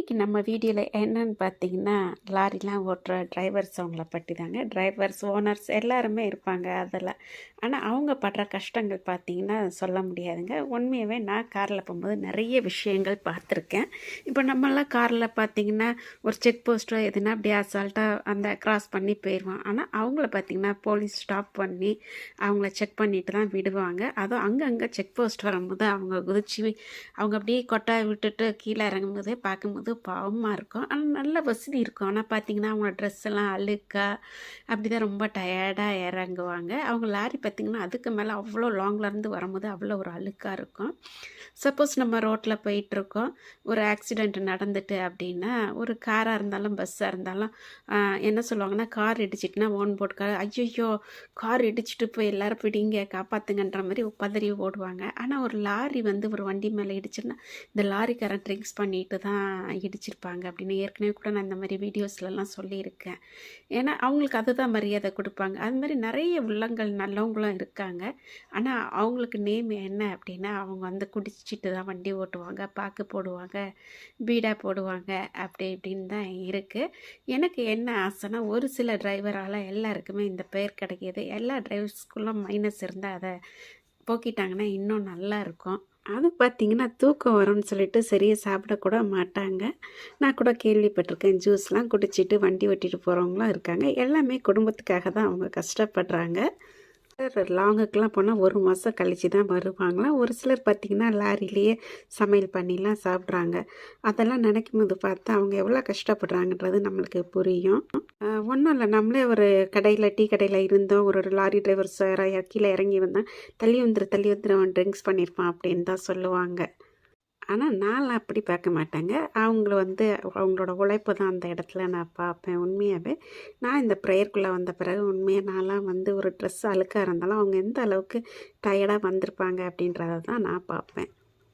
இன்றைக்கி நம்ம வீடியோவில் என்னன்னு பார்த்தீங்கன்னா, லாரிலாம் ஓட்டுற டிரைவர்ஸ் அவங்கள பற்றி தாங்க. டிரைவர்ஸ், ஓனர்ஸ் எல்லாருமே இருப்பாங்க அதில். ஆனால் அவங்க படுற கஷ்டங்கள் பார்த்தீங்கன்னா சொல்ல முடியாதுங்க. உண்மையாகவே நான் காரில் போகும்போது நிறைய விஷயங்கள் பார்த்துருக்கேன். இப்போ நம்மளாம் காரில் பார்த்தீங்கன்னா ஒரு செக் போஸ்ட்டோ எதுனா அப்படியே அசால்ட்டாக அந்த கிராஸ் பண்ணி போயிடுவோம். ஆனால் அவங்கள பார்த்தீங்கன்னா போலீஸ் ஸ்டாப் பண்ணி அவங்கள செக் பண்ணிட்டு தான் விடுவாங்க. அதுவும் அங்கங்கே செக் போஸ்ட் வரும்போது அவங்க குதிச்சு அவங்க அப்படியே கொட்டாய் விட்டுட்டு கீழே இறங்கும்போதே பார்க்கும்போது பாவமாக இருக்கும். ஆனால் நல்ல வசதி இருக்கும். ஆனால் பார்த்தீங்கன்னா அவங்க ட்ரெஸ் எல்லாம் அழுக்கா அப்படி தான் ரொம்ப டயர்டாக இறங்குவாங்க. அவங்க லாரி பார்த்திங்கன்னா அதுக்கு மேலே அவ்வளோ லாங்லேருந்து வரும்போது அவ்வளோ ஒரு அழுக்காக இருக்கும். சப்போஸ் நம்ம ரோட்டில் போயிட்டுருக்கோம், ஒரு ஆக்சிடெண்ட் நடந்துட்டு அப்படின்னா, ஒரு காராக இருந்தாலும் பஸ்ஸாக இருந்தாலும் என்ன சொல்லுவாங்கன்னா, கார் இடிச்சிட்டுனா ஓன் போர்ட் கார், ஐயையோ கார் இடிச்சிட்டு போய் எல்லோரும் பிடிங்க காப்பாற்றுங்கன்ற மாதிரி பதறி ஓடுவாங்க. ஆனால் ஒரு லாரி வந்து ஒரு வண்டி மேலே இடிச்சுன்னா இந்த லாரிக்காரன் ட்ரிங்க்ஸ் பண்ணிட்டு தான் இடிச்சிருப்பாங்க அப்படின்னு ஏற்கனவே கூட நான் இந்த மாதிரி வீடியோஸ்லலாம் சொல்லியிருக்கேன். ஏன்னா அவங்களுக்கு அதுதான் மரியாதை கொடுப்பாங்க. அது மாதிரி நிறைய உள்ளங்கள் நல்லவங்களும் இருக்காங்க. ஆனால் அவங்களுக்கு நேம் என்ன அப்படின்னா, அவங்க வந்து குடிச்சிட்டு தான் வண்டி ஓட்டுவாங்க, பாக்கு போடுவாங்க, பீடா போடுவாங்க, அப்படி இப்படின்னு தான் இருக்குது. எனக்கு என்ன ஆசைன்னா, ஒரு சில டிரைவரால் எல்லாருக்குமே இந்த பெயர் கிடைக்கிது. எல்லா டிரைவர்ஸ்குள்ளும் மைனஸ் இருந்தால் அதை போக்கிட்டாங்கன்னா இன்னும் நல்லா இருக்கும். அது பார்த்திங்கன்னா தூக்கம் வரும்னு சொல்லிட்டு சரியாக சாப்பிடக்கூட மாட்டாங்க. நான் கூட கேள்விப்பட்டிருக்கேன். ஜூஸ்லாம் குடிச்சிட்டு வண்டி ஓட்டிகிட்டு போகிறவங்களும் இருக்காங்க. எல்லாமே குடும்பத்துக்காக தான் அவங்க கஷ்டப்படுறாங்க. லாங்குக்கெலாம் போனால் 1 மாதம் கழித்து தான் வருவாங்களாம். ஒரு சிலர் பார்த்திங்கன்னா லாரிலேயே சமையல் பண்ணிலாம் சாப்பிட்றாங்க. அதெல்லாம் நினைக்கும் போது பார்த்தா அவங்க எவ்வளோ கஷ்டப்படுறாங்கன்றது நம்மளுக்கு புரியும். ஒன்றும் இல்லை, நம்மளே ஒரு கடையில் டீ கடையில் இருந்தோம், ஒரு லாரி டிரைவர் சார் கீழே இறங்கி வந்தால் தள்ளி வந்துரு அவன் ட்ரிங்க்ஸ் பண்ணியிருப்பான் அப்படின்னு தான் சொல்லுவாங்க. ஆனால் நான்லாம் அப்படி பார்க்க மாட்டேங்க. அவங்கள வந்து அவங்களோட உழைப்பு தான் அந்த இடத்துல நான் பார்ப்பேன். உண்மையாகவே நான் இந்த ப்ரேயருக்குள்ளே வந்த பிறகு உண்மையாக நான்லாம் வந்து ஒரு ட்ரெஸ் அழுக்காக இருந்தாலும் அவங்க எந்த அளவுக்கு டயர்டாக வந்திருப்பாங்க அப்படின்றத தான் நான் பார்ப்பேன்.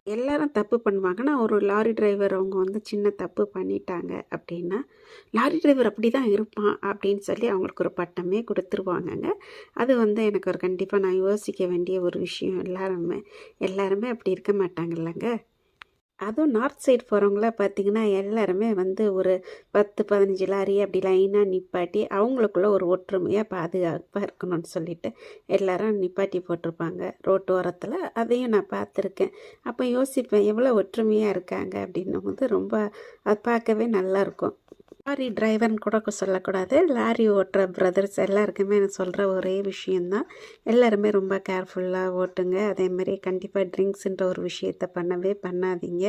எல்லாரும் தப்பு பண்ணுவாங்கன்னா, ஒரு லாரி டிரைவர் அவங்க வந்து சின்ன தப்பு பண்ணிட்டாங்க அப்படின்னா, லாரி டிரைவர் அப்படி தான் இருப்பான் அப்படின்னு சொல்லி அவங்களுக்கு ஒரு பட்டமே கொடுத்துருவாங்கங்க. அது வந்து எனக்கு ஒரு கண்டிப்பாக நான் யோசிக்க வேண்டிய ஒரு விஷயம். எல்லாருமே அப்படி இருக்க மாட்டாங்கல்லங்க. அதுவும் நார்த் சைடு போகிறவங்கள பார்த்திங்கன்னா எல்லாருமே வந்து ஒரு 10, 15 லாரி அப்படி லைனாக நிப்பாட்டி அவங்களுக்குள்ள ஒரு ஒற்றுமையாக பாதுகாப்பாக இருக்கணும்னு சொல்லிட்டு எல்லாரும் நிப்பாட்டி போட்டிருப்பாங்க ரோட்டு ஓரத்தில். அதையும் நான் பார்த்துருக்கேன். அப்போ யோசிப்பேன் எவ்வளோ ஒற்றுமையாக இருக்காங்க அப்படின்னும் போது ரொம்ப அது பார்க்கவே நல்லாயிருக்கும். லாரி டிரைவர்னு கூட சொல்லக்கூடாது, லாரி ஓட்டுற பிரதர்ஸ் எல்லாருக்குமே நான் சொல்கிற ஒரே விஷயந்தான், எல்லாருமே ரொம்ப கேர்ஃபுல்லாக ஓட்டுங்க. அதேமாதிரி கண்டிப்பாக ட்ரிங்க்ஸுன்ற ஒரு விஷயத்த பண்ணவே பண்ணாதீங்க.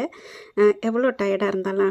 எவ்வளோ டயர்டாக இருந்தாலும்